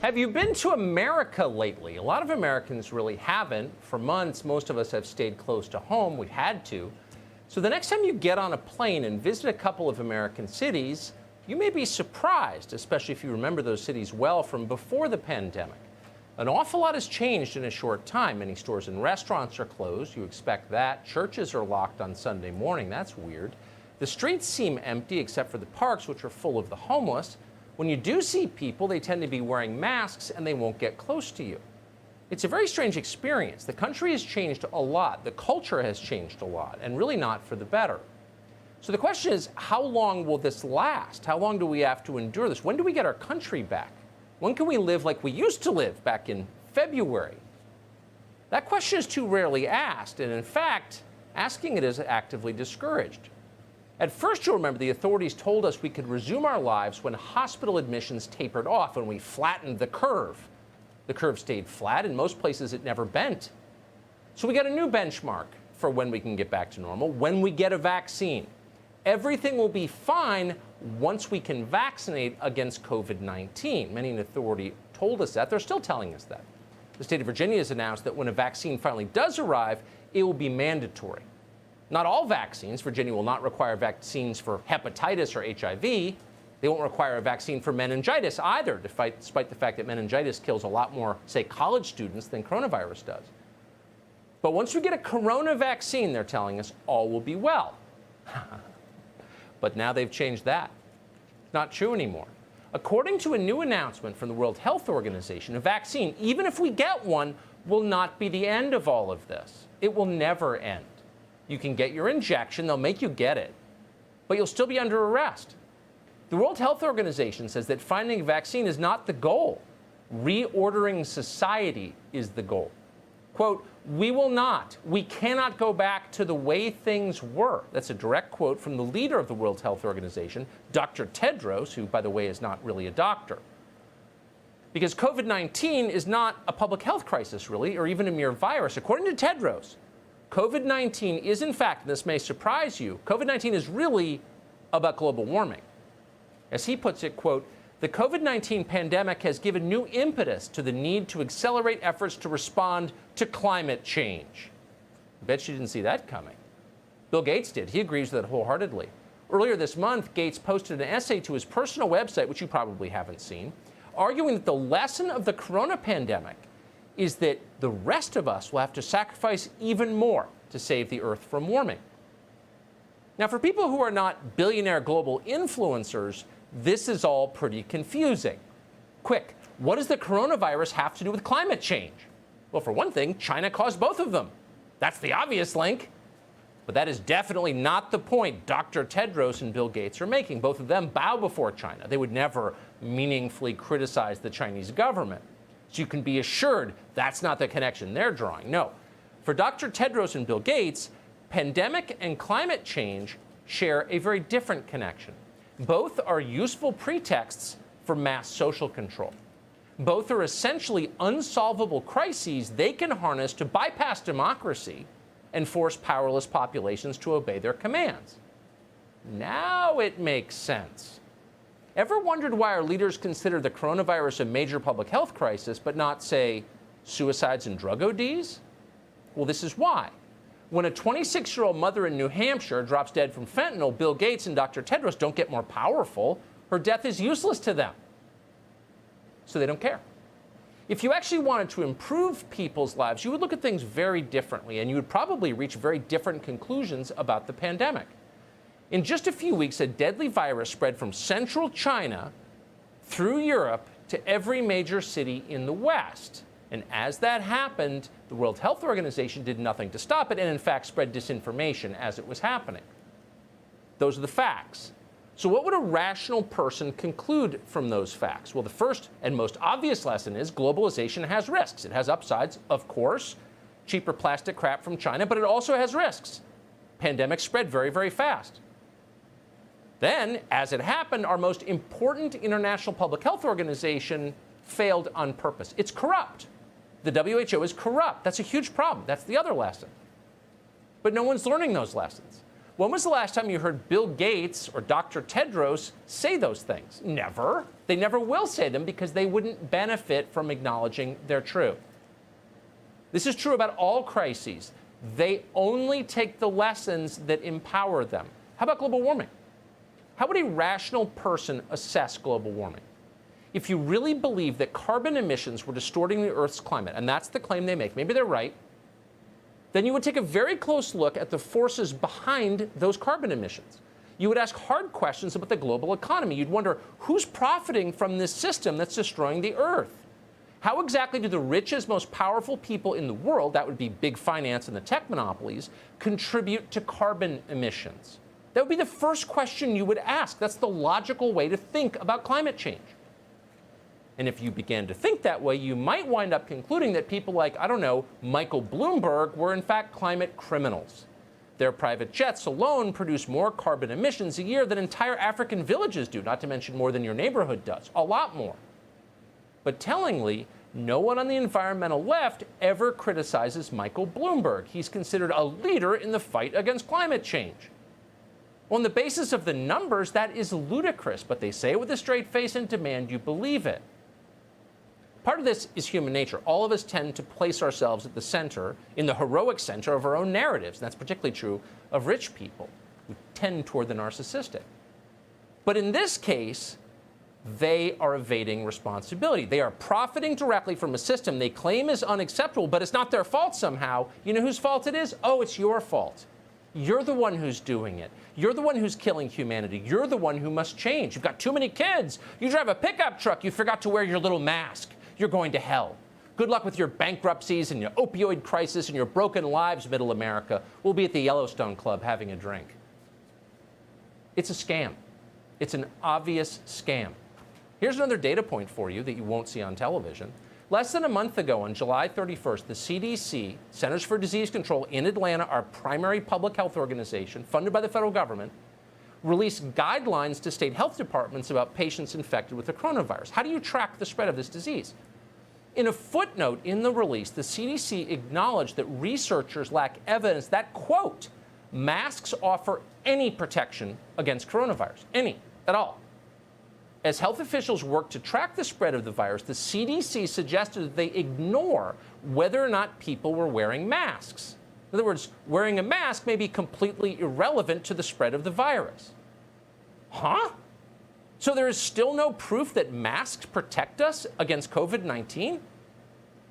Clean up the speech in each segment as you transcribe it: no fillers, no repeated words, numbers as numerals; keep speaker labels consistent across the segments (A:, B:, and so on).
A: Have you been to America lately? A lot of Americans really haven't. For months, most of us have stayed close to home. We've had to. So the next time you get on a plane and visit a couple of American cities, you may be surprised, especially if you remember those cities well from before the pandemic. An awful lot has changed in a short time. Many stores and restaurants are closed. You expect that. Churches are locked on Sunday morning. That's weird. The streets seem empty except for the parks, which are full of the homeless. When you do see people, they tend to be wearing masks and they won't get close to you. It's a very strange experience. The country has changed a lot. The culture has changed a lot, and really not for the better. So the question is, how long will this last? How long do we have to endure this? When do we get our country back? When can we live like we used to live back in February? That question is too rarely asked, and in fact, asking it is actively discouraged. At first, you'll remember the authorities told us we could resume our lives when hospital admissions tapered off, when we flattened the curve. The curve stayed flat. In most places, it never bent. So we got a new benchmark for when we can get back to normal, when we get a vaccine. Everything will be fine once we can vaccinate against COVID-19. Many in authority told us that. They're still telling us that. The state of Virginia has announced that when a vaccine finally does arrive, it will be mandatory. Not all vaccines. Virginia will not require vaccines for hepatitis or HIV. They won't require a vaccine for meningitis either, despite the fact that meningitis kills a lot more, say, college students than coronavirus does. But once we get a corona vaccine, they're telling us, all will be well. But now they've changed that. Not true anymore. According to a new announcement from the World Health Organization, a vaccine, even if we get one, will not be the end of all of this. It will never end. You can get your injection, they'll make you get it, but you'll still be under arrest. The World Health Organization says that finding a vaccine is not the goal. Reordering society is the goal. Quote, we cannot go back to the way things were. That's a direct quote from the leader of the World Health Organization, Dr. Tedros, who, by the way, is not really a doctor. Because COVID-19 is not a public health crisis, really, or even a mere virus. According to Tedros, COVID-19 is, in fact, and this may surprise you, COVID-19 is really about global warming. As he puts it, quote, the COVID-19 pandemic has given new impetus to the need to accelerate efforts to respond to climate change. I bet you didn't see that coming. Bill Gates did. He agrees with that wholeheartedly. Earlier this month, Gates posted an essay to his personal website, which you probably haven't seen, arguing that the lesson of the corona pandemic is that the rest of us will have to sacrifice even more to save the Earth from warming. Now, for people who are not billionaire global influencers, this is all pretty confusing. Quick, what does the coronavirus have to do with climate change? Well, for one thing, China caused both of them. That's the obvious link. But that is definitely not the point Dr. Tedros and Bill Gates are making. Both of them bow before China. They would never meaningfully criticize the Chinese government. So you can be assured that's not the connection they're drawing. No. For Dr. Tedros and Bill Gates, pandemic and climate change share a very different connection. Both are useful pretexts for mass social control. Both are essentially unsolvable crises they can harness to bypass democracy and force powerless populations to obey their commands. Now it makes sense. Ever wondered why our leaders consider the coronavirus a major public health crisis, but not, say, suicides and drug ODs? Well, this is why. When a 26-year-old mother in New Hampshire drops dead from fentanyl, Bill Gates and Dr. Tedros don't get more powerful. Her death is useless to them. So they don't care. If you actually wanted to improve people's lives, you would look at things very differently, and you would probably reach very different conclusions about the pandemic. In just a few weeks, a deadly virus spread from central China through Europe to every major city in the West. And as that happened, the World Health Organization did nothing to stop it and, in fact, spread disinformation as it was happening. Those are the facts. So what would a rational person conclude from those facts? Well, the first and most obvious lesson is globalization has risks. It has upsides, of course, cheaper plastic crap from China, but it also has risks. Pandemics spread very, very fast. Then, as it happened, our most important international public health organization failed on purpose. It's corrupt. The WHO is corrupt. That's a huge problem. That's the other lesson. But no one's learning those lessons. When was the last time you heard Bill Gates or Dr. Tedros say those things? Never. They never will say them because they wouldn't benefit from acknowledging they're true. This is true about all crises. They only take the lessons that empower them. How about global warming? How would a rational person assess global warming? If you really believe that carbon emissions were distorting the Earth's climate, and that's the claim they make, maybe they're right, then you would take a very close look at the forces behind those carbon emissions. You would ask hard questions about the global economy. You'd wonder, who's profiting from this system that's destroying the Earth? How exactly do the richest, most powerful people in the world, that would be big finance and the tech monopolies, contribute to carbon emissions? That would be the first question you would ask. That's the logical way to think about climate change. And if you began to think that way, you might wind up concluding that people like, I don't know, Michael Bloomberg were in fact climate criminals. Their private jets alone produce more carbon emissions a year than entire African villages do, not to mention more than your neighborhood does, a lot more. But tellingly, no one on the environmental left ever criticizes Michael Bloomberg. He's considered a leader in the fight against climate change. On the basis of the numbers, that is ludicrous, but they say it with a straight face and demand you believe it. Part of this is human nature. All of us tend to place ourselves at the center, in the heroic center of our own narratives. And that's particularly true of rich people who tend toward the narcissistic. But in this case, they are evading responsibility. They are profiting directly from a system they claim is unacceptable, but it's not their fault somehow. You know whose fault it is? Oh, it's your fault. You're the one who's doing it. You're the one who's killing humanity. You're the one who must change. You've got too many kids. You drive a pickup truck. You forgot to wear your little mask. You're going to hell. Good luck with your bankruptcies and your opioid crisis and your broken lives, Middle America. We'll be at the Yellowstone Club having a drink. It's a scam. It's an obvious scam. Here's another data point for you that you won't see on television. Less than a month ago, on July 31st, the CDC, Centers for Disease Control in Atlanta, our primary public health organization, funded by the federal government, released guidelines to state health departments about patients infected with the coronavirus. How do you track the spread of this disease? In a footnote in the release, the CDC acknowledged that researchers lack evidence that, quote, masks offer any protection against coronavirus, any, at all. As health officials work to track the spread of the virus, the CDC suggested that they ignore whether or not people were wearing masks. In other words, wearing a mask may be completely irrelevant to the spread of the virus. Huh? So there is still no proof that masks protect us against COVID-19?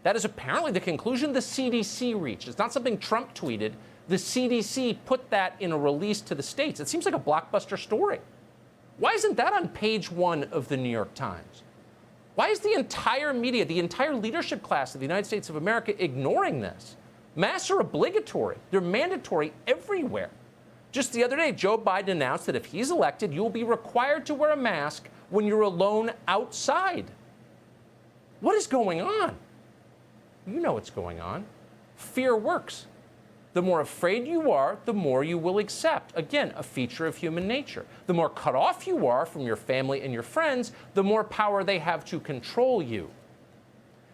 A: That is apparently the conclusion the CDC reached. It's not something Trump tweeted. The CDC put that in a release to the states. It seems like a blockbuster story. Why isn't that on page 1 of the New York Times? Why is the entire media, the entire leadership class of the United States of America ignoring this? Masks are obligatory. They're mandatory everywhere. Just the other day, Joe Biden announced that if he's elected, you'll be required to wear a mask when you're alone outside. What is going on? You know what's going on. Fear works. The more afraid you are, the more you will accept. Again, a feature of human nature. The more cut off you are from your family and your friends, the more power they have to control you.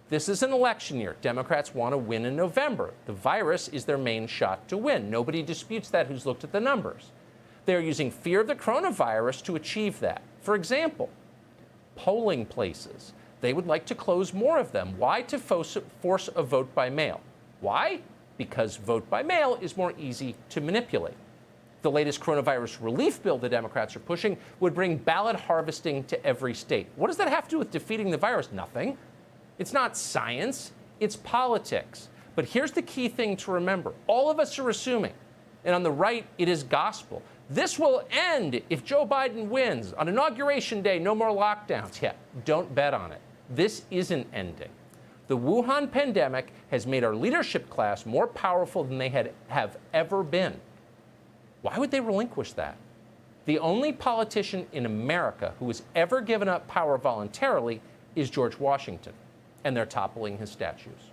A: This is an election year. Democrats want to win in November. The virus is their main shot to win. Nobody disputes that who's looked at the numbers. They're using fear of the coronavirus to achieve that. For example, polling places. They would like to close more of them. Why? To force a vote by mail. Why? Because vote by mail is more easy to manipulate. The latest coronavirus relief bill the Democrats are pushing would bring ballot harvesting to every state. What does that have to do with defeating the virus? Nothing. It's not science, it's politics. But here's the key thing to remember. All of us are assuming, and on the right, it is gospel. This will end if Joe Biden wins. On Inauguration Day, no more lockdowns. Yeah, don't bet on it. This isn't ending. The Wuhan pandemic has made our leadership class more powerful than they have ever been. Why would they relinquish that? The only politician in America who has ever given up power voluntarily is George Washington, and they're toppling his statues.